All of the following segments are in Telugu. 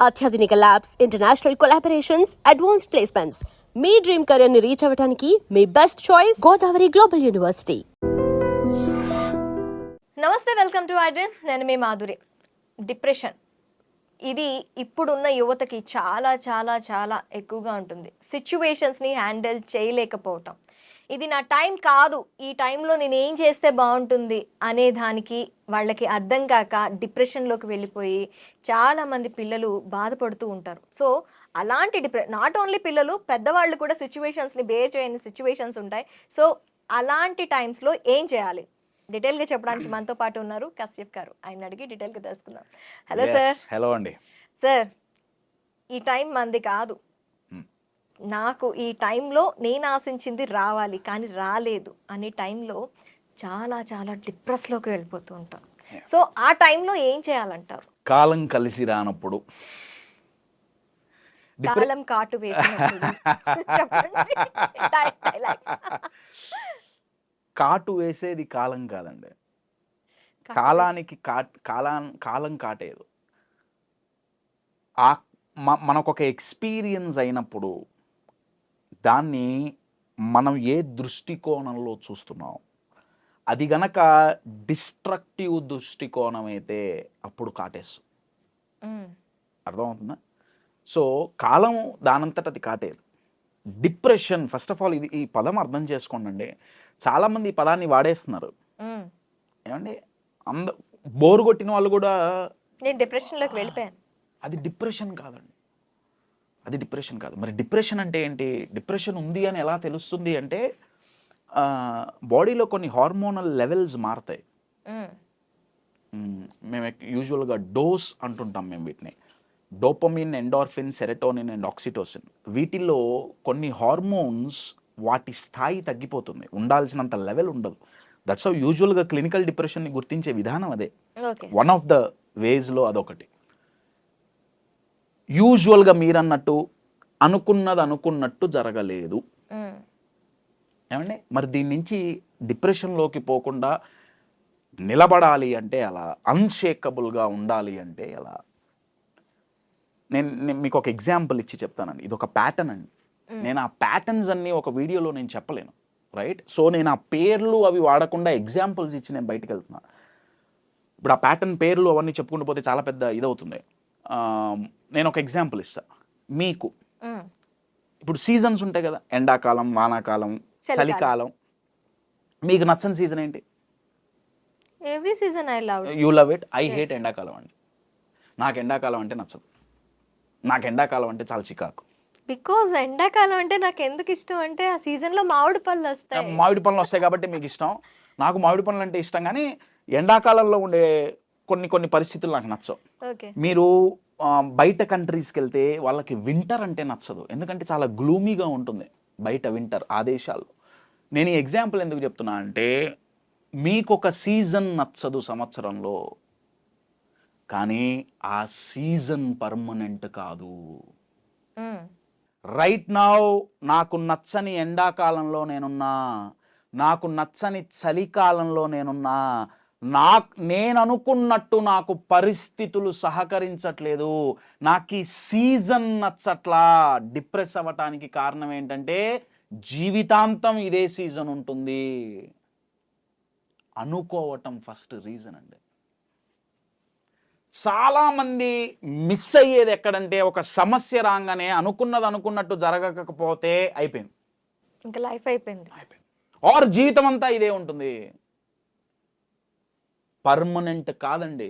అత్యాధునిక labs, international collaborations, advanced placements. మీ డ్రీమ్ కెరీర్ ని రీచ్ అవ్వడానికి మీ best choice Godavari global university. నమస్తే, వెల్కమ్ టు ఐడ్రీమ్. నేను మీ మాధురి. డిప్రెషన్ ఇది ఇప్పుడున్న యువతకి చాలా చాలా చాలా ఎక్కువగా ఉంటుంది. సిచ్యువేషన్స్ని హ్యాండిల్ చేయలేకపోవటం, ఇది నా టైం కాదు, ఈ టైంలో నేను ఏం చేస్తే బాగుంటుంది అనే దానికి వాళ్ళకి అర్థం కాక డిప్రెషన్లోకి వెళ్ళిపోయి చాలామంది పిల్లలు బాధపడుతూ ఉంటారు. సో అలాంటి నాట్ ఓన్లీ పిల్లలు, పెద్దవాళ్ళు కూడా సిచ్యువేషన్స్ని బేర్ చేయని సిచ్యువేషన్స్ ఉంటాయి. సో అలాంటి టైమ్స్లో ఏం చేయాలి డీటెయిల్గా చెప్పడానికి మనతో పాటు ఉన్నారు కశ్యప్ గారు. ఆయన అడిగి డీటెయిల్గా తెలుసుకుందాం. Hello sir. హలో అండి. సార్, ఈ టైం మంది కాదు, నాకు ఈ టైంలో నేను ఆశించింది రావాలి కానీ రాలేదు అనే టైంలో చాలా చాలా డిప్రెస్లోకి వెళ్ళిపోతూ ఉంటాం. సో ఆ టైంలో ఏం చేయాలంటారు? కాలం కలిసి రానప్పుడు, కాలం కాటు వేసినప్పుడు చెప్పండి. కాటు వేసేది కాలం కాదండి, కాలం కాటేదు. మనకొక ఎక్స్పీరియన్స్ అయినప్పుడు దాన్ని మనం ఏ దృష్టికోణంలో చూస్తున్నాం, అది గనక డిస్ట్రక్టివ్ దృష్టికోణం అయితే అప్పుడు కాటేస్తుంది. అర్థమవుతుందా? సో కాలం దానంతట అది కాటేది. డిప్రెషన్, ఫస్ట్ ఆఫ్ ఆల్ ఈ పదం అర్థం చేసుకోండి. చాలామంది ఈ పదాన్ని వాడేస్తున్నారు. ఏమండి, బోరు కొట్టిన వాళ్ళు కూడా నేను డిప్రెషన్లోకి వెళ్ళిపోయాను, అది డిప్రెషన్ కాదండి, అది డిప్రెషన్ కాదు. మరి డిప్రెషన్ అంటే ఏంటి? డిప్రెషన్ ఉంది అని ఎలా తెలుస్తుంది అంటే బాడీలో కొన్ని హార్మోనల్ లెవెల్స్ మారుతాయి. మేము యూజువల్గా డోస్ అంటుంటాం మేము వీటిని. Dopamine, endorphin, serotonin and oxytocin. వీటిల్లో కొన్ని హార్మోన్స్ వాటి స్థాయి తగ్గిపోతుంది, ఉండాల్సినంత లెవెల్ ఉండదు. దట్స్ హౌ యూజువల్గా క్లినికల్ డిప్రెషన్ని గుర్తించే విధానం అదే. వన్ ఆఫ్ ద వేస్లో అదొకటి. యూజువల్గా మీరన్నట్టు అనుకున్నట్టు జరగలేదు. ఏమండి, మరి దీని నుంచి డిప్రెషన్లోకి పోకుండా నిలబడాలి అంటే ఎలా, అన్షేకబుల్గా ఉండాలి అంటే ఎలా? నేను మీకు ఒక ఎగ్జాంపుల్ ఇచ్చి చెప్తానండి. ఇది ఒక ప్యాటర్న్ అండి. నేను ఆ ప్యాటర్న్స్ అన్నీ ఒక వీడియోలో నేను చెప్పలేను, రైట్? సో నేను ఆ పేర్లు అవి వాడకుండా ఎగ్జాంపుల్స్ ఇచ్చి నేను బయటకు వెళ్తున్నా. ఇప్పుడు ఆ ప్యాటర్న్ పేర్లు అవన్నీ చెప్పుకుంటూ పోతే చాలా పెద్ద ఇదవుతుంది. నేను ఒక ఎగ్జాంపుల్ ఇస్తా మీకు. ఇప్పుడు సీజన్స్ ఉంటాయి కదా, ఎండాకాలం, వానాకాలం, చలికాలం. మీకు నచ్చని సీజన్ ఏంటి? Every season I love. You love it. I hate ఎండాకాలం అండి. నాకు ఎండాకాలం అంటే నచ్చదు. నాకు ఎండాకాలం అంటే చాలా చికాకు. బికాజ్ ఎండాకాలం అంటే నాకు ఎందుకు ఇష్టం అంటే ఆ సీజన్లో మామిడి పళ్ళు వస్తాయి. మామిడి పళ్ళు వస్తాయి కాబట్టి మీకు ఇష్టం. నాకు మామిడి పళ్ళు అంటే ఇష్టం, కానీ ఎండాకాలంలో ఉండే కొన్ని పరిస్థితులు నాకు నచ్చవు. మీరు బయట కంట్రీస్కి వెళ్తే వాళ్ళకి వింటర్ అంటే నచ్చదు, ఎందుకంటే చాలా గ్లూమీగా ఉంటుంది బయట వింటర్ ఆ దేశాల్లో. నేను ఈ ఎగ్జాంపుల్ ఎందుకు చెప్తున్నా అంటే, మీకు ఒక సీజన్ నచ్చదు సంవత్సరంలో, కానీ ఆ సీజన్ పర్మనెంట్ కాదు. రైట్ నౌ నాకు నచ్చని ఎండాకాలంలో నేనున్నా, నాకు నచ్చని చలికాలంలో నేనున్నా, నేను అనుకున్నట్టు నాకు పరిస్థితులు సహకరించట్లేదు, నాకు ఈ సీజన్ నచ్చట్లా. డిప్రెస్ అవ్వటానికి కారణం ఏంటంటే జీవితాంతం ఇదే సీజన్ ఉంటుంది అనుకోవటం ఫస్ట్ రీజన్ అండి. చాలామంది మిస్ అయ్యేది ఎక్కడంటే, ఒక సమస్య రాగానే అనుకున్నట్టు జరగకపోతే అయిపోయింది, ఇంకా లైఫ్ అయిపోయింది. ఆర్ జీవితం అంతా ఇదే ఉంటుంది. పర్మనెంట్ కాదండి,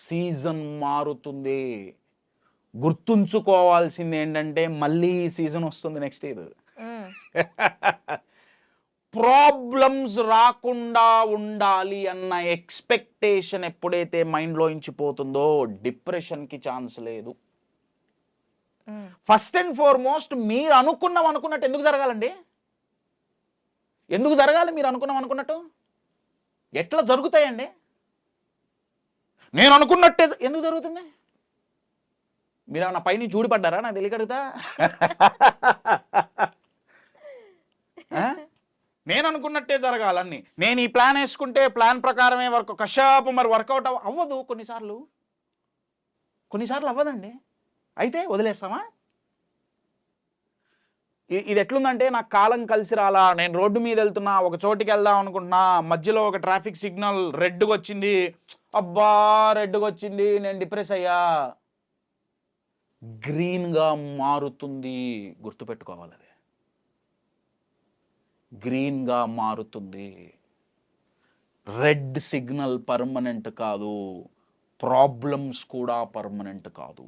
సీజన్ మారుతుంది. గుర్తుంచుకోవాల్సింది ఏంటంటే, మళ్ళీ ఈ సీజన్ వస్తుంది నెక్స్ట్ ఇయర్. ప్రాబ్లమ్స్ రాకుండా ఉండాలి అన్న ఎక్స్పెక్టేషన్ ఎప్పుడైతే మైండ్లో ఇంచిపోతుందో డిప్రెషన్కి ఛాన్స్ లేదు. ఫస్ట్ అండ్ ఫార్మోస్ట్ మీరు అనుకున్నట్టు ఎందుకు జరగాలండి? ఎందుకు జరగాలి? మీరు అనుకున్నట్టు ఎట్లా జరుగుతాయండి? నేను అనుకున్నట్టే ఎందుకు జరుగుతుంది? మీరు ఏమన్నా పైన చూడిపడ్డారా? నాకు తెలియకడుగుతా. నేను అనుకున్నట్టే జరగాలన్నీ. నేను ఈ ప్లాన్ వేసుకుంటే ప్లాన్ ప్రకారమే కషాపు మరి వర్కౌట్ అవ్వదు. కొన్నిసార్లు అవ్వదండి. అయితే వదిలేస్తామా? ఇది ఎట్లుందంటే, నాకు కాలం కలిసి రాలా, నేను రోడ్డు మీద వెళ్తున్నా, ఒక చోటికి వెళ్దాం అనుకుంటున్నా, మధ్యలో ఒక ట్రాఫిక్ సిగ్నల్ రెడ్గా వచ్చింది, అబ్బా రెడ్గా వచ్చింది, నేను డిప్రెస్ అయ్యా. గ్రీన్గా మారుతుంది, గుర్తుపెట్టుకోవాలి. అది గ్రీన్గా మారుతుంది. రెడ్ సిగ్నల్ పర్మనెంట్ కాదు, ప్రాబ్లమ్స్ కూడా పర్మనెంట్ కాదు.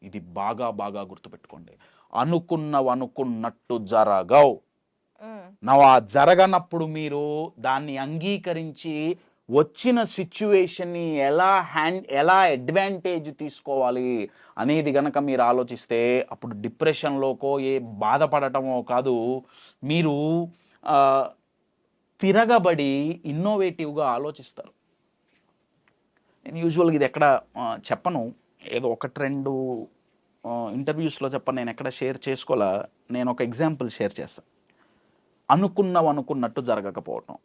ఇది బాగా బాగా గుర్తుపెట్టుకోండి. అనుకున్నట్టు జరగవు. ఆ జరగనప్పుడు మీరు దాన్ని అంగీకరించి వచ్చిన సిచ్యువేషన్ని ఎలా అడ్వాంటేజ్ తీసుకోవాలి అనేది గనక మీరు ఆలోచిస్తే, అప్పుడు డిప్రెషన్లోకో బాధపడటమో కాదు, మీరు తిరగబడి ఇన్నోవేటివ్గా ఆలోచిస్తారు. నేను యూజువల్గా ఇది ఎక్కడ చెప్పను, ఏదో ఒకటి రెండు ఇంటర్వ్యూస్లో చెప్పను, నేను ఎక్కడ షేర్ చేసుకోవాలా. నేను ఒక ఎగ్జాంపుల్ షేర్ చేస్తాను. అనుకున్నట్టు జరగకపోవటం,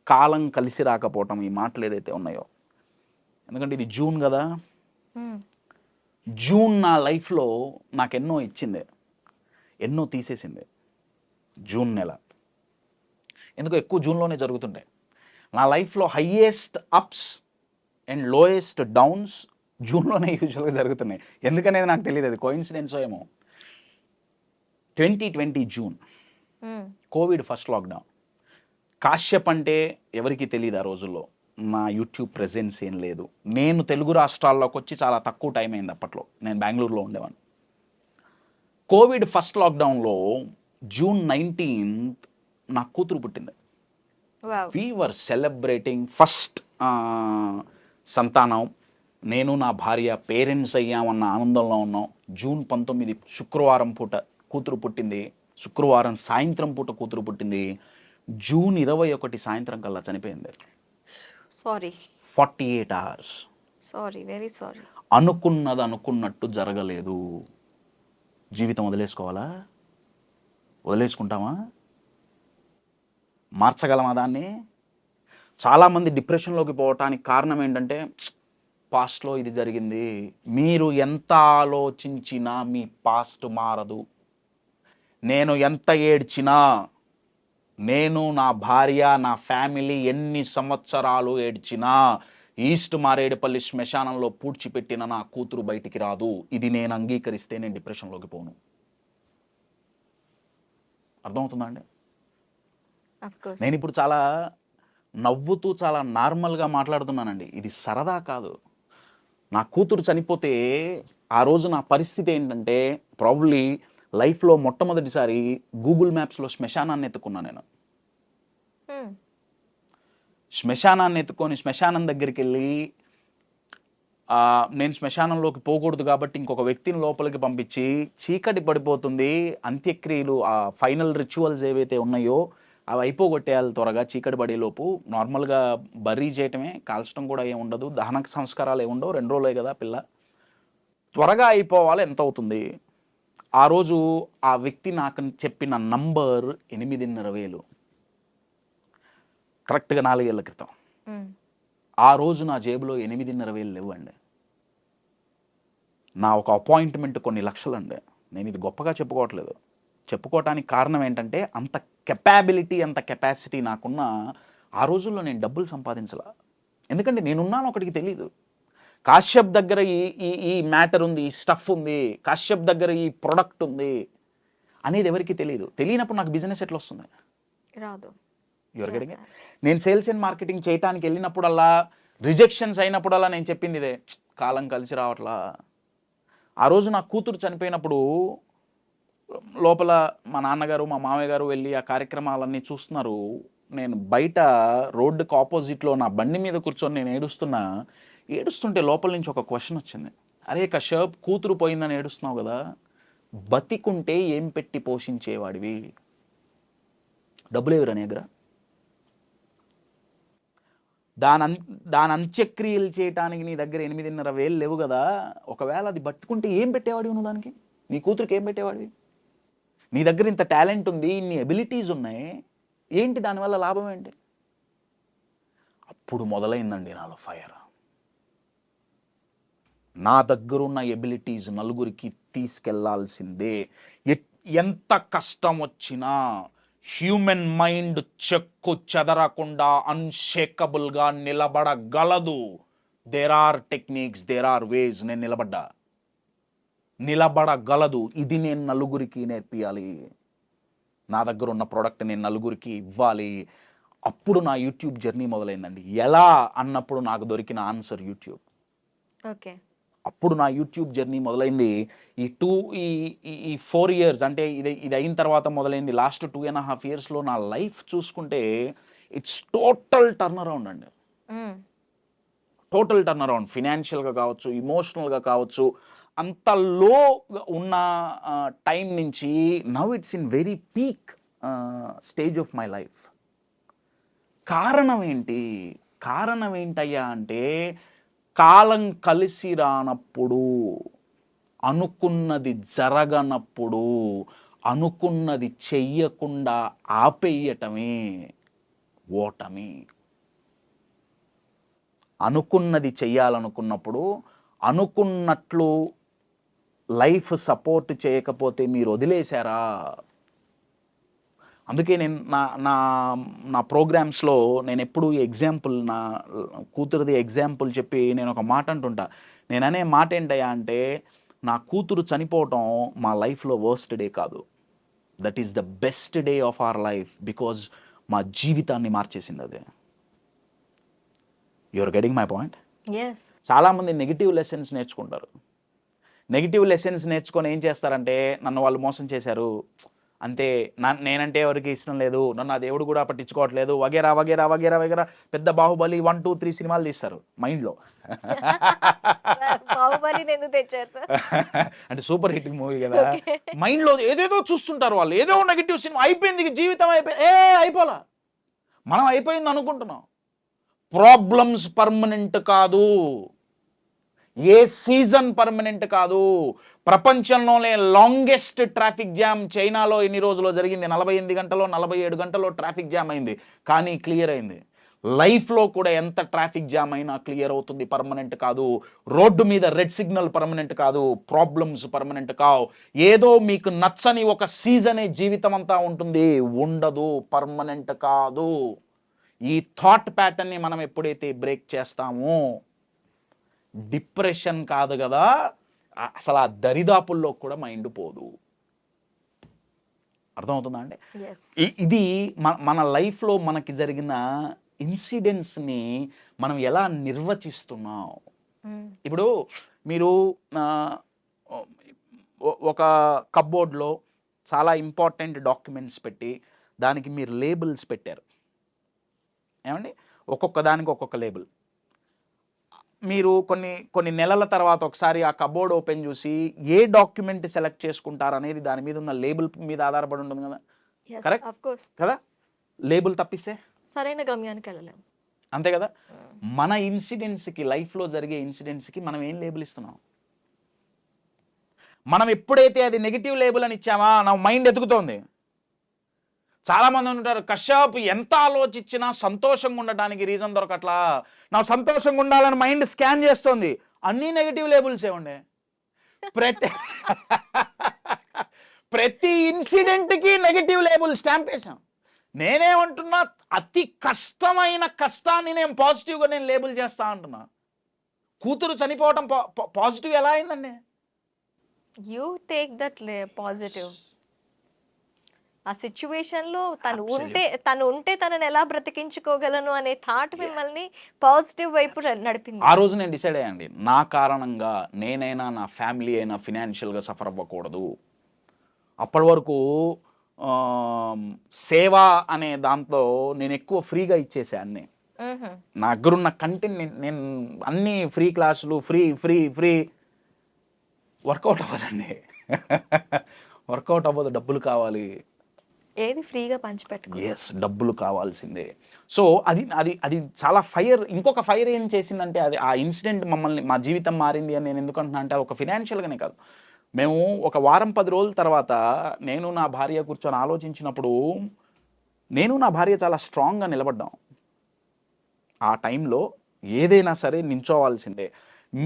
కాలం కలిసి రాకపోవటం, ఈ మాటలు ఏదైతే ఉన్నాయో. ఎందుకంటే ఇది జూన్ కదా, జూన్ నా లైఫ్లో నాకు ఎన్నో ఇచ్చింది, ఎన్నో తీసేసింది. జూన్ నెల ఎందుకో ఎక్కువ జూన్లోనే జరుగుతుంటాయి. నా లైఫ్లో highest ups and lowest downs జూన్లోనే యూజువల్గా జరుగుతున్నాయి. ఎందుకనేది నాకు తెలియదు, అది కోయిన్సిడెన్సో ఏమో. 2020 June, COVID first lockdown. Kashyap అంటే ఎవరికి తెలియదు ఆ రోజుల్లో. నా యూట్యూబ్ ప్రెజెన్స్ ఏం లేదు. నేను తెలుగు రాష్ట్రాల్లోకి వచ్చి చాలా తక్కువ టైం అయింది అప్పట్లో, నేను బెంగళూరులో ఉండేవాడిని. కోవిడ్ ఫస్ట్ లాక్డౌన్లో జూన్ 19th నా కూతురు పుట్టింది. వీ వర్ సెలబ్రేటింగ్ ఫస్ట్ సంతానం. నేను నా భార్య పేరెంట్స్ అయ్యామన్న ఆనందంలో ఉన్నాం. జూన్ 19 శుక్రవారం పూట కూతురు పుట్టింది. శుక్రవారం సాయంత్రం పూట కూతురు పుట్టింది. జూన్ 21 సాయంత్రం కల్లా చనిపోయింది. 48 hours. Very sorry. అనుకున్నట్టు జరగలేదు. జీవితం వదిలేసుకోవాలా? వదిలేసుకుంటామా? మార్చగలమా దాన్ని? చాలామంది డిప్రెషన్లోకి పోవటానికి కారణం ఏంటంటే, పాస్ట్లో ఇది జరిగింది. మీరు ఎంత ఆలోచించినా మీ పాస్ట్ మారదు. నేను ఎంత ఏడ్చినా, నేను, నా భార్య, నా ఫ్యామిలీ ఎన్ని సంవత్సరాలు ఏడ్చినా, ఈస్ట్ మారేడుపల్లి శ్మశానంలో పూడ్చిపెట్టిన నా కూతురు బయటికి రాదు. ఇది నేను అంగీకరిస్తే నేను డిప్రెషన్లోకి పోను. అర్థమవుతుందా అండి? నేను ఇప్పుడు చాలా నవ్వుతూ చాలా నార్మల్గా మాట్లాడుతున్నానండి. ఇది సరదా కాదు. నా కూతురు చనిపోతే ఆ రోజు నా పరిస్థితి ఏంటంటే, ప్రాబబ్లీ లైఫ్లో మొట్టమొదటిసారి గూగుల్ మ్యాప్స్లో శ్మశానాన్ని ఎత్తుకున్నాను నేను. శ్మశానాన్ని ఎత్తుకొని శ్మశానం దగ్గరికి వెళ్ళి, నేను శ్మశానంలోకి పోకూడదు కాబట్టి ఇంకొక వ్యక్తిని లోపలికి పంపించి, చీకటి పడిపోతుంది, అంత్యక్రియలు ఆ ఫైనల్ రిచువల్స్ ఏవైతే ఉన్నాయో అవి అయిపోగొట్టేయాలి త్వరగా, చీకటి పడేలోపు. నార్మల్గా బర్రీ చేయటమే, కాల్చడం కూడా ఏమి ఉండదు, దహన సంస్కారాలు ఏమి ఉండవు, 2 రోజులే కదా పిల్ల, త్వరగా అయిపోవాలి. ఎంత అవుతుంది? ఆ రోజు ఆ వ్యక్తి నాకు చెప్పిన నంబర్ 8,500,000, కరెక్ట్గా 4 ఏళ్ల క్రితం. ఆ రోజు నా జేబులో 8,500,000 లేవండి. నా ఒక అపాయింట్మెంట్ కొన్ని లక్షలు అండి. నేను ఇది గొప్పగా చెప్పుకోవట్లేదు. చెప్పుకోవటానికి కారణం ఏంటంటే, అంత కెపాబిలిటీ, అంత కెపాసిటీ నాకున్న ఆ రోజుల్లో నేను డబ్బులు సంపాదించలా. ఎందుకంటే నేనున్నాను ఒకటికి తెలీదు. కాశ్యప్ దగ్గర ఈ మ్యాటర్ ఉంది, ఈ స్టఫ్ ఉంది, కాశ్యప్ దగ్గర ఈ ప్రొడక్ట్ ఉంది అనేది ఎవరికి తెలియదు. తెలియనప్పుడు నాకు బిజినెస్ ఎట్లా వస్తుంది? రాదు. Your getting it? నేను సేల్స్ అండ్ మార్కెటింగ్ చేయడానికి వెళ్ళినప్పుడల్లా, రిజెక్షన్స్ అయినప్పుడల్లా నేను చెప్పింది ఇదే, కాలం కలిసి రావట్లా. ఆ రోజు నా కూతురు చనిపోయినప్పుడు లోపల మా నాన్నగారు, మా మామయ్య గారు వెళ్ళి ఆ కార్యక్రమాలన్నీ చూస్తున్నారు. నేను బయట రోడ్డుకు ఆపోజిట్లో నా బండి మీద కూర్చొని నేను ఏడుస్తుంటే లోపల నుంచి ఒక క్వశ్చన్ వచ్చింది. అరే కశ్యప్, కూతురు పోయిందని ఏడుస్తున్నావు కదా, బతికుంటే ఏం పెట్టి పోషించేవాడివి? డబ్బులు ఎవరు నీ దగ్గర? దాని అంత్యక్రియలు చేయటానికి నీ దగ్గర 8,500,000 లేవు కదా. ఒకవేళ అది బతుకుంటే ఏం పెట్టేవాడివి నువ్వు దానికి? నీ కూతురికి ఏం పెట్టేవాడివి? నీ దగ్గర ఇంత టాలెంట్ ఉంది, ఇన్ని ఎబిలిటీస్ ఉన్నాయి, ఏంటి దానివల్ల లాభం ఏంటి? అప్పుడు మొదలైందండి నాలో ఫైర్. నా దగ్గరున్న ఎబిలిటీస్ నలుగురికి తీసుకెళ్లాల్సిందే. ఎంత కష్టం వచ్చినా హ్యూమన్ మైండ్ చెక్కు చెదరకుండా అన్షేకబుల్గా నిలబడగలదు. There are techniques, there are ways. నేను నిలబడగలదు. ఇది నేను నలుగురికి నేర్పియాలి. నా దగ్గర ఉన్న ప్రోడక్ట్ నేను నలుగురికి ఇవ్వాలి. అప్పుడు నా యూట్యూబ్ జర్నీ మొదలైందండి. ఎలా అన్నప్పుడు నాకు దొరికిన ఆన్సర్ యూట్యూబ్. ఓకే, అప్పుడు నా యూట్యూబ్ జర్నీ మొదలైంది. ఈ 4 years అంటే ఇది అయిన తర్వాత మొదలైంది. లాస్ట్ 2.5 yearsలో నా లైఫ్ చూసుకుంటే ఇట్స్ టోటల్ టర్న్ అరౌండ్ అండి. Total turn around. ఫినాన్షియల్గా కావచ్చు, ఇమోషనల్గా కావచ్చు. అంత లో ఉన్న టైం నుంచి now it's in very peak stage of my life. కారణం ఏంటయ్యా అంటే, కాలం కలిసి రానప్పుడు, అనుకున్నది జరగనప్పుడు, అనుకున్నది చెయ్యకుండా ఆపేయటమే ఓటమి. అనుకున్నది చెయ్యాలనుకున్నప్పుడు, అనుకున్నట్లు లైఫ్ సపోర్ట్ చేయకపోతే మీరు వదిలేశారా? అందుకే నేను నా ప్రోగ్రామ్స్లో నేను ఎప్పుడు ఎగ్జాంపుల్, నా కూతురుది ఎగ్జాంపుల్ చెప్పి నేను ఒక మాట అంటుంటా. నేను అనే మాట ఏంటయ్యా అంటే, నా కూతురు చనిపోవటం మా లైఫ్లో వర్స్ట్ డే కాదు. That is the best day of our life. Because మా జీవితాన్ని మార్చేసింది అదే. You are getting my point? చాలామంది నెగిటివ్ లెసన్స్ నేర్చుకుంటారు. నెగిటివ్ లెసన్స్ నేర్చుకొని ఏం చేస్తారంటే, నన్ను వాళ్ళు మోసం చేశారు, అంతే, నేనంటే ఎవరికి ఇష్టం లేదు, నన్ను ఆ దేవుడు కూడా పట్టించుకోవట్లేదు, వగేరా వగేరా వగేరా వగేరా. పెద్ద బాహుబలి 1, 2, 3 సినిమాలు తీస్తారు మైండ్లో. అంటే సూపర్ హిట్ మూవీ కదా. మైండ్లో ఏదేదో చూస్తుంటారు వాళ్ళు. ఏదో నెగిటివ్ సినిమా అయిపోయింది, జీవితం అయిపోలా. మనం అయిపోయింది అనుకుంటున్నాం. ప్రాబ్లమ్స్ పర్మనెంట్ కాదు. ఏ సీజన్ పర్మనెంట్ కాదు. ప్రపంచంలోనే లాంగెస్ట్ ట్రాఫిక్ జామ్ చైనాలో ఎన్ని రోజుల్లో జరిగింది? 48 గంటలో 47 గంటలో ట్రాఫిక్ జామ్ అయింది, కానీ క్లియర్ అయింది. లైఫ్లో కూడా ఎంత ట్రాఫిక్ జామ్ అయినా క్లియర్ అవుతుంది, పర్మనెంట్ కాదు. రోడ్డు మీద రెడ్ సిగ్నల్ పర్మనెంట్ కాదు. ప్రాబ్లమ్స్ పర్మనెంట్ కావు. ఏదో మీకు నచ్చని ఒక సీజనే జీవితం అంతా ఉంటుంది, ఉండదు, పర్మనెంట్ కాదు. ఈ థాట్ ప్యాటర్న్ని మనం ఎప్పుడైతే బ్రేక్ చేస్తామో, డిప్రెషన్ కాదు కదా, అసలు ఆ దరిదాపుల్లో కూడా మైండ్ పోదు. అర్థమవుతుందా అండి? ఇది మన లైఫ్లో మనకి జరిగిన ఇన్సిడెంట్స్ని మనం ఎలా నిర్వచిస్తున్నాం. ఇప్పుడు మీరు ఒక కప్బోర్డ్లో చాలా ఇంపార్టెంట్ డాక్యుమెంట్స్ పెట్టి దానికి మీరు లేబుల్స్ పెట్టారు. ఏమండి? ఒక్కొక్క దానికి ఒక్కొక్క లేబుల్. మీరు కొన్ని నెలల తర్వాత ఒకసారి ఆ కబోర్డ్ ఓపెన్ చూసి ఏ డాక్యుమెంట్ సెలెక్ట్ చేసుకుంటారు అనేది దాని మీద ఉన్న లేబుల్ మీద ఆధారపడి ఉంటుంది కదా. కరెక్ట్ కదా? లేబుల్ తప్పిస్తే సరైన గమ్యానికి వెళ్ళలేము. అంతే కదా. మన ఇన్సిడెంట్స్కి, లైఫ్లో జరిగే ఇన్సిడెంట్స్కి మనం ఏం లేబుల్ ఇస్తున్నాం? మనం ఎప్పుడైతే అది నెగిటివ్ లేబుల్ అని ఇచ్చామా, నా మైండ్ ఎదుగుతోంది. చాలామంది ఉంటారు, కశ్యప్ ఎంత ఆలోచించినా సంతోషంగా ఉండటానికి రీజన్ దొరకట్లా, నా సంతోషంగా ఉండాలని మైండ్ స్కాన్ చేస్తోంది. అన్నీ నెగిటివ్ లేబుల్సే ఉండే. ప్రతి ఇన్సిడెంట్కి నెగిటివ్ లేబుల్ స్టాంప్ వేసాం. నేనేమంటున్నా, అతి కష్టమైన కష్టాన్ని నేను పాజిటివ్గా నేను లేబుల్ చేస్తా అంటున్నా. కూతురు చనిపోవటం పాజిటివ్ ఎలా అయిందండి? You take that positive. ఆ సిచ్యువేషన్లో తను ఉంటే తనని ఎలా బ్రతికించుకోగలను అనే థాట్ మిమ్మల్ని పాజిటివ్ వైపు నడిపింది. ఆ రోజు నేను డిసైడ్ అయ్యండి, నా కారణంగా నేనైనా, నా ఫ్యామిలీ అయినా ఫినాన్షియల్గా సఫర్ అవ్వకూడదు. అప్పటి వరకు సేవ అనే దాంట్లో నేను ఎక్కువ ఫ్రీగా ఇచ్చేసా అన్నీ. నా దగ్గరున్న కంటెంట్ నేను అన్ని ఫ్రీ క్లాసులు, ఫ్రీ ఫ్రీ ఫ్రీ వర్కౌట్ అవ్వదండి. వర్కౌట్ అవ్వదు, డబ్బులు కావాలి. ఏది ఫ్రీగా పంచిపెట్టుకో. ఎస్, డబ్బులు కావాల్సిందే. సో అది చాలా ఫైర్. ఇంకొక ఫైర్ ఏం చేసిందంటే, అది ఆ ఇన్సిడెంట్ మా జీవితం మారింది అని నేను ఎందుకంటున్నా అంటే, ఒక ఫినాన్షియల్గానే కాదు. మేము ఒక వారం 10 రోజుల తర్వాత నేను నా భార్య కూర్చొని ఆలోచించినప్పుడు, నేను నా భార్య చాలా స్ట్రాంగ్గా నిలబడ్డాం. ఆ టైంలో ఏదైనా సరే నించోవాల్సిందే.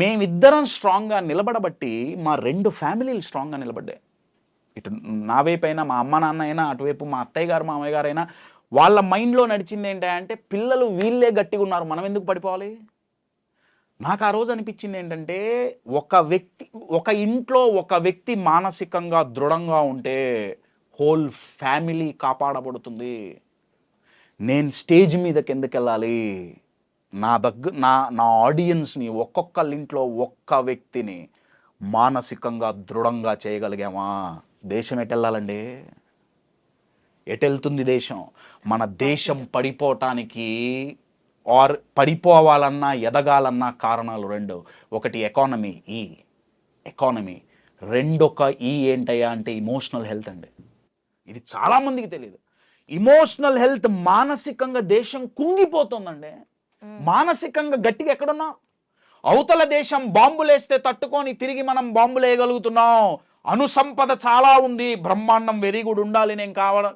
మేమిద్దరం స్ట్రాంగ్గా నిలబడబట్టి మా 2 ఫ్యామిలీలు స్ట్రాంగ్గా నిలబడ్డాయి. ఇటు నా వైపు అయినా, మా అమ్మ నాన్న అయినా, అటువైపు మా అత్తయ్య గారు మామయ్య గారు అయినా, వాళ్ళ మైండ్లో నడిచింది ఏంటంటే పిల్లలు వీళ్ళే గట్టిగా ఉన్నారు, మనం ఎందుకు పడిపోవాలి. నాకు ఆ రోజు అనిపించింది ఏంటంటే ఒక ఇంట్లో ఒక వ్యక్తి మానసికంగా దృఢంగా ఉంటే హోల్ ఫ్యామిలీ కాపాడబడుతుంది. నేను స్టేజ్ మీదకి ఎందుకు వెళ్ళాలి, నా ఆడియన్స్ని ఒక్కొక్కళ్ళ ఇంట్లో ఒక్క వ్యక్తిని మానసికంగా దృఢంగా చేయగలిగామా, దేశం ఎటెళ్ళాలండి, ఎటెళ్తుంది దేశం. మన దేశం పడిపోవటానికి పడిపోవాలన్నా ఎదగాలన్నా కారణాలు 2. ఒకటి ఎకానమీ, రెండొక ఏంటయ్యా అంటే ఇమోషనల్ హెల్త్ అండి. ఇది చాలామందికి తెలియదు. ఇమోషనల్ హెల్త్, మానసికంగా దేశం కుంగిపోతుందండి. మానసికంగా గట్టిగా ఎక్కడున్నాం, అవతల దేశం బాంబులేస్తే తట్టుకొని తిరిగి మనం బాంబులేయగలుగుతున్నాం. అనుసంపద చాలా ఉంది, బ్రహ్మాండం వెరీ గుడ్, ఉండాలి, నేను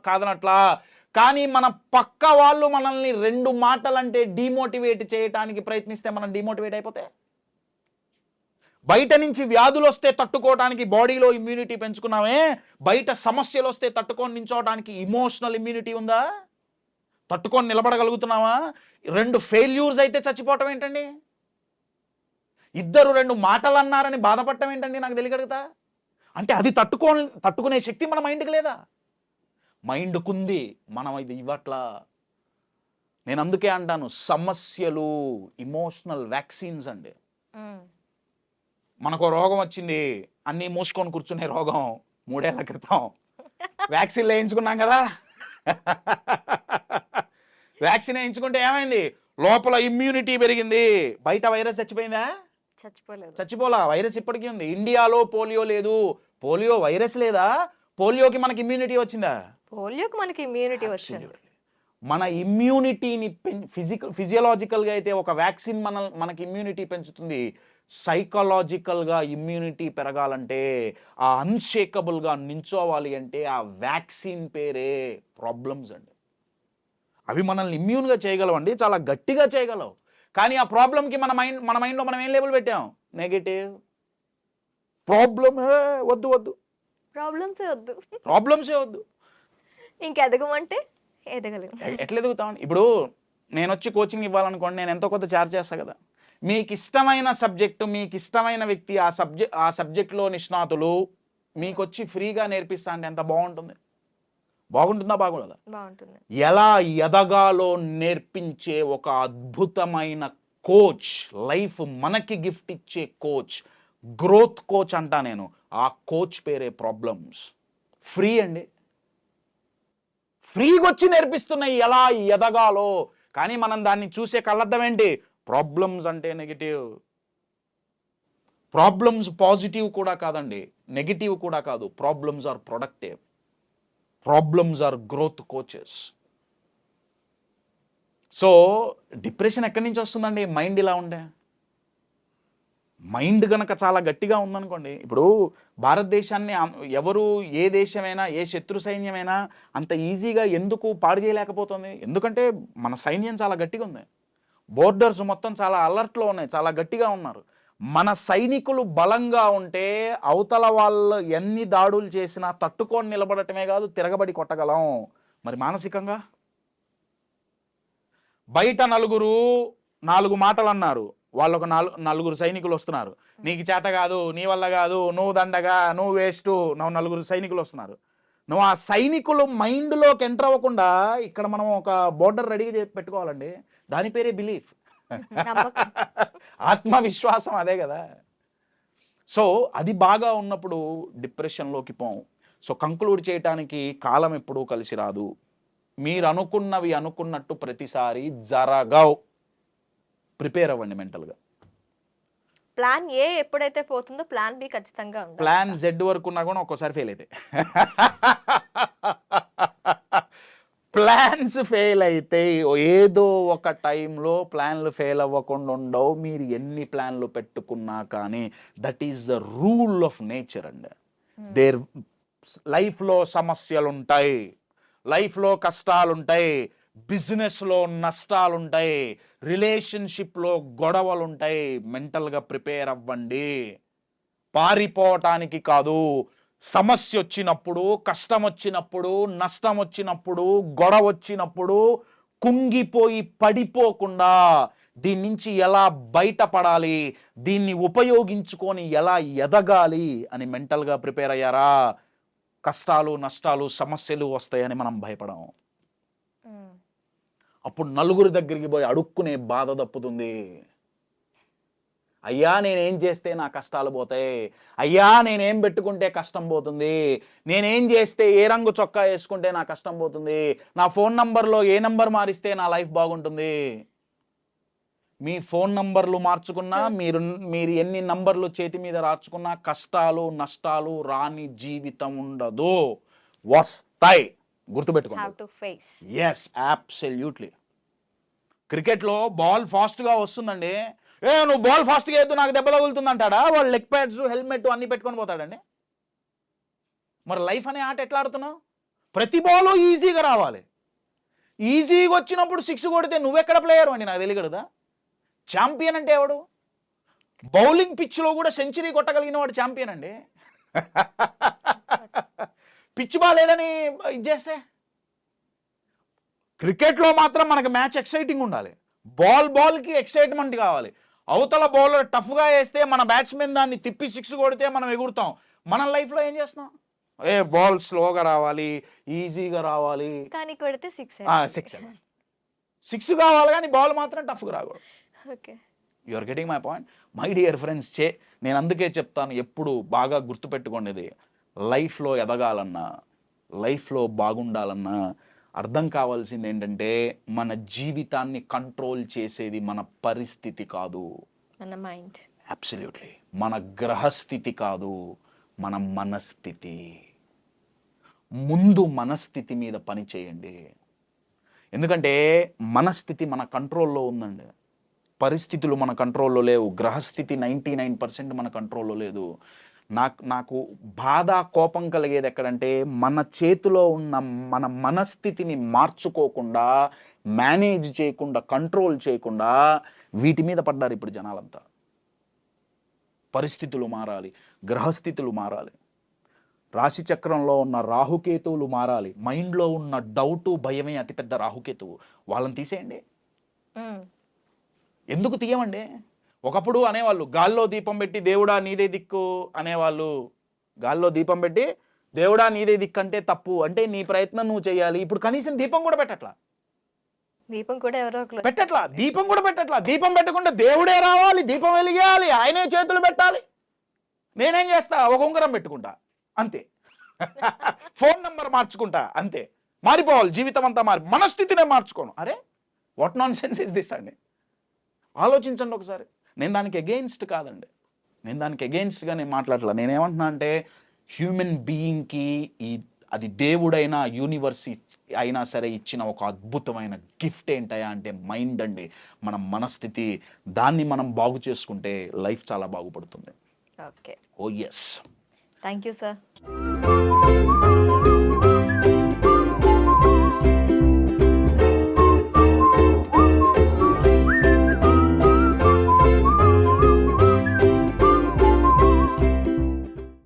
కాదనట్లా. కానీ మన పక్క వాళ్ళు మనల్ని 2 మాటలంటే డిమోటివేట్ చేయడానికి ప్రయత్నిస్తే మనం డిమోటివేట్ అయిపోతే, బయట నుంచి వ్యాధులు వస్తే తట్టుకోవడానికి బాడీలో ఇమ్యూనిటీ పెంచుకున్నామే, బయట సమస్యలు వస్తే తట్టుకొని నించోవడానికి ఇమోషనల్ ఇమ్యూనిటీ ఉందా, తట్టుకొని నిలబడగలుగుతున్నావా. 2 ఫెయిల్యూర్స్ అయితే చచ్చిపోవటం ఏంటండి, ఇద్దరు 2 మాటలు అన్నారని బాధపడటం ఏంటండి, నాకు తెలియగలుగుతా. అంటే అది తట్టుకునే శక్తి మన మైండ్కి లేదా, మైండ్కుంది, మనం ఇది ఇవ్వట్లా. నేను అందుకే అంటాను, సమస్యలు ఇమోషనల్ వ్యాక్సిన్స్ అండి. మనకు రోగం వచ్చింది, అన్నీ మూసుకొని కూర్చునే రోగం 3 ఏళ్ల క్రితం వ్యాక్సిన్ వేయించుకున్నాం కదా. వ్యాక్సిన్ వేయించుకుంటే ఏమైంది, లోపల ఇమ్యూనిటీ పెరిగింది, బయట వైరస్ చచ్చిపోయిందా, చచ్చిపోలా, వైరస్ ఇప్పటికీ ఉంది. ఇండియాలో పోలియో లేదు, పోలియో వైరస్ లేదా, పోలియోకి మనకి ఇమ్యూనిటీ వచ్చిందా, పోలియోకి మనకి ఇమ్యూనిటీ వచ్చింది. మన ఇమ్యూనిటీని ఫిజియలాజికల్గా అయితే ఒక వ్యాక్సిన్ మనకి ఇమ్యూనిటీ పెంచుతుంది. సైకలాజికల్గా ఇమ్యూనిటీ పెరగాలంటే, ఆ అన్షేకబుల్గా నించోవాలి అంటే ఆ వ్యాక్సిన్ పేరే ప్రాబ్లమ్స్ అండి. అవి మనల్ని ఇమ్యూన్గా చేయగలవండి, చాలా గట్టిగా చేయగలవు. కానీ ఆ ప్రాబ్లంకి మన మైండ్లో మనం ఏం లేబుల్ పెట్టాం, నెగటివ్. వద్దు, ప్రాబ్లమ్సే వద్దు. ఇంకెదగమంటే ఎదగలేము. ఎట్లా ఎదుగుతామండి. ఇప్పుడు నేను వచ్చి కోచింగ్ ఇవ్వాలనుకోండి, నేను ఎంతో కొంత ఛార్జ్ చేస్తా కదా. మీకు ఇష్టమైన సబ్జెక్టు, మీకు ఇష్టమైన వ్యక్తి, ఆ సబ్జెక్ట్లో నిష్ణాతులు మీకు వచ్చి ఫ్రీగా నేర్పిస్తా అంటే ఎంత బాగుంటుందా, బాగుంటుందా. ఎలా ఎదగాలో నేర్పించే ఒక అద్భుతమైన కోచ్, లైఫ్ మనకి గిఫ్ట్ ఇచ్చే కోచ్, గ్రోత్ కోచ్ అంటా నేను. ఆ కోచ్ పేరే ప్రాబ్లమ్స్. ఫ్రీ అండి, ఫ్రీగా వచ్చి నేర్పిస్తున్నాయి ఎలా ఎదగాలో. కానీ మనం దాన్ని చూసే కళ్ళర్థం ఏంటి, ప్రాబ్లమ్స్ అంటే నెగిటివ్. ప్రాబ్లమ్స్ పాజిటివ్ కూడా కాదండి, నెగిటివ్ కూడా కాదు. Problems are productive, problems are growth coaches. So depression ఎక్కడి నుంచి వస్తుందండి, మైండ్ ఇలా ఉండే. మైండ్ గనక చాలా గట్టిగా ఉందనుకోండి, ఇప్పుడు భారతదేశాన్ని ఎవరు, ఏ దేశమైనా, ఏ శత్రు సైన్యమైనా అంత ఈజీగా ఎందుకు పాడు చేయలేకపోతుంది, ఎందుకంటే మన సైన్యం చాలా గట్టిగా ఉంది. బోర్డర్స్ మొత్తం చాలా అలర్ట్లో ఉన్నాయి, చాలా గట్టిగా ఉన్నారు. మన సైనికులు బలంగా ఉంటే అవతల వాళ్ళు ఎన్ని దాడులు చేసినా తట్టుకొని నిలబడటమే కాదు, తిరగబడి కొట్టగలం. మరి మానసికంగా బయట 4 మాటలు అన్నారు, వాళ్ళొక 4 సైనికులు వస్తున్నారు, నీకు చేత కాదు, నీ వల్ల కాదు, నువ్వు దండగా, నువ్వు వేస్ట్, 4 సైనికులు వస్తున్నారు. నువ్వు ఆ సైనికులు మైండ్లోకి ఎంటర్ అవ్వకుండా ఇక్కడ మనం ఒక బోర్డర్ రెడీగా పెట్టుకోవాలండి. దాని పేరే బిలీఫ్, ఆత్మవిశ్వాసం, అదే కదా. సో అది బాగా ఉన్నప్పుడు డిప్రెషన్లోకి పోం. సో కంక్లూడ్ చేయటానికి కాలం ఎప్పుడూ కలిసి రాదు. మీరు అనుకున్నవి అనుకున్నట్టు ప్రతిసారి జరగవు. ప్రిపేర్ అవ్వండి మెంటల్గా. ప్లాన్ ఏ ఎప్పుడైతే పోతుందో ప్లాన్ బి ఖచ్చితంగా ఉండాలి. ప్లాన్ జెడ్ వరకు ఉన్నా కూడా ఒక్కోసారి ఫెయిల్ అయితే, ప్లాన్స్ ఫెయిల్ అయితే ఏదో ఒక టైంలో ప్లాన్లు ఫెయిల్ అవ్వకుండా ఉండవు. మీరు ఎన్ని ప్లాన్లు పెట్టుకున్నా కానీ that is the rule of nature అండి. లైఫ్లో సమస్యలు ఉంటాయి, లైఫ్లో కష్టాలు ఉంటాయి, బిజినెస్లో నష్టాలుంటాయి, రిలేషన్షిప్లో గొడవలుంటాయి. మెంటల్గా ప్రిపేర్ అవ్వండి. పారిపోవటానికి కాదు, సమస్య వచ్చినప్పుడు, కష్టం వచ్చినప్పుడు, నష్టం వచ్చినప్పుడు, గొడవ వచ్చినప్పుడు కుంగిపోయి పడిపోకుండా దీని నుంచి ఎలా బయటపడాలి, దీన్ని ఉపయోగించుకొని ఎలా ఎదగాలి అని మెంటల్గా ప్రిపేర్ అయ్యారా? కష్టాలు, నష్టాలు, సమస్యలు వస్తాయని మనం భయపడం. అప్పుడు నలుగురి దగ్గరికి పోయి అడుక్కునే బాధ తప్పుతుంది. అయ్యా నేనేం చేస్తే నా కష్టాలు పోతాయి, అయ్యా నేనేం పెట్టుకుంటే కష్టం పోతుంది, నేనేం చేస్తే ఏ రంగు చొక్కా వేసుకుంటే నా కష్టం పోతుంది, నా ఫోన్ నంబర్లో ఏ నంబర్ మారిస్తే నా లైఫ్ బాగుంటుంది. మీ ఫోన్ నంబర్లు మార్చుకున్నా, మీరు ఎన్ని నంబర్లు చేతి మీద రాచుకున్నా కష్టాలు నష్టాలు రాని జీవితం ఉండదు, వస్తాయి. గుర్తుపెట్టుకోండి. Yes, absolutely. క్రికెట్లో బాల్ ఫాస్ట్గా వస్తుందండి, నువ్వు బాల్ ఫాస్ట్గా వేద్దు నాకు దెబ్బ తగులుతుంది అంటాడా? వాడు లెగ్ ప్యాడ్స్ హెల్మెట్ అన్ని పెట్టుకొని పోతాడండి. మరి లైఫ్ అనే ఆట ఎట్లా ఆడుతున్నావు? ప్రతి బాలు ఈజీగా రావాలి. ఈజీగా వచ్చినప్పుడు 6 కొడితే నువ్వెక్కడ ప్లేయర్ అండి నాకు తెలియగలదా? ఛాంపియన్ అంటే ఎవడు? బౌలింగ్ పిచ్లో కూడా సెంచరీ కొట్టగలిగిన వాడు ఛాంపియన్ అండి. పిచ్ బాలేదని ఇది చేస్తే. క్రికెట్లో మాత్రం మనకు మ్యాచ్ ఎక్సైటింగ్ ఉండాలి, బాల్కి ఎక్సైట్మెంట్ కావాలి. అవతల బౌలర్ టఫ్గా వేస్తే మన బ్యాట్స్మెన్ దాన్ని తిప్పి 6 కొడితే మనం ఎగురుతాం. మన లైఫ్లో ఏం చేస్తున్నాం? బాల్ స్లోగా రావాలి, ఈజీగా రావాలి, కానీ కొడితే 6 కావాలి, కానీ బాల్ మాత్రం టఫ్గా రాకూడదు. Okay, you are getting my point my dear friends. నేను అందుకే చెప్తాను, ఎప్పుడు బాగా గుర్తుపెట్టుకోండి, లైఫ్లో ఎదగాలన్నా, లైఫ్లో బాగుండాలన్నా అర్థం కావాల్సింది ఏంటంటే మన జీవితాన్ని కంట్రోల్ చేసేది మన పరిస్థితి కాదు, మన మైండ్. అబ్సల్యూట్లీ. మన గ్రహస్థితి కాదు, మన మనస్థితి. ముందు మనస్థితి మీద పని చేయండి. ఎందుకంటే మనస్థితి మన కంట్రోల్లో ఉందండి, పరిస్థితులు మన కంట్రోల్లో లేవు. గ్రహస్థితి 99% మన కంట్రోల్లో లేదు. నాకు బాధ, కోపం కలిగేది ఎక్కడంటే మన చేతిలో ఉన్న మన మనస్థితిని మార్చుకోకుండా, మేనేజ్ చేయకుండా, కంట్రోల్ చేయకుండా వీటి మీద పడ్డారు ఇప్పుడు జనాలంతా. పరిస్థితులు మారాలి, గ్రహస్థితులు మారాలి, రాశి చక్రంలో ఉన్న రాహుకేతువులు మారాలి. మైండ్లో ఉన్న డౌటు, భయమే అతిపెద్ద రాహుకేతువు. వాళ్ళని తీసేయండి. ఎందుకు తీయమండి? ఒకప్పుడు అనేవాళ్ళు గాల్లో దీపం పెట్టి దేవుడా నీదే దిక్కు అనేవాళ్ళు. గాల్లో దీపం పెట్టి దేవుడా నీదే దిక్కు అంటే తప్పు, అంటే నీ ప్రయత్నం నువ్వు చేయాలి. ఇప్పుడు కనీసం దీపం కూడా పెట్టట్లా, దీపం కూడా ఎవరో పెట్టట్లా, దీపం కూడా పెట్టట్లా. దీపం పెట్టకుండా దేవుడే రావాలి, దీపం వెలిగేయాలి, ఆయనే చేతులు పెట్టాలి. నేనేం చేస్తా? ఒక ఉంగరం పెట్టుకుంటా అంతే, ఫోన్ నంబర్ మార్చుకుంటా అంతే. మారిపోవాలి జీవితం అంతా, మనస్థితినే మార్చుకోను. అరే what non sense is this అండి? ఆలోచించండి ఒకసారి. నేను దానికి అగెయిన్స్ట్ కాదండి, నేను దానికి అగెయిన్స్ట్గా నేను మాట్లాడలే. నేనేమంటున్నా అంటే హ్యూమన్ బీయింగ్కి అది దేవుడైనా యూనివర్స్ అయినా సరే ఇచ్చిన ఒక అద్భుతమైన గిఫ్ట్ ఏంటయా అంటే మైండ్ అండి, మన మనస్థితి. దాన్ని మనం బాగు చేసుకుంటే లైఫ్ చాలా బాగుపడుతుంది. Okay, oh yes. Thank you sir.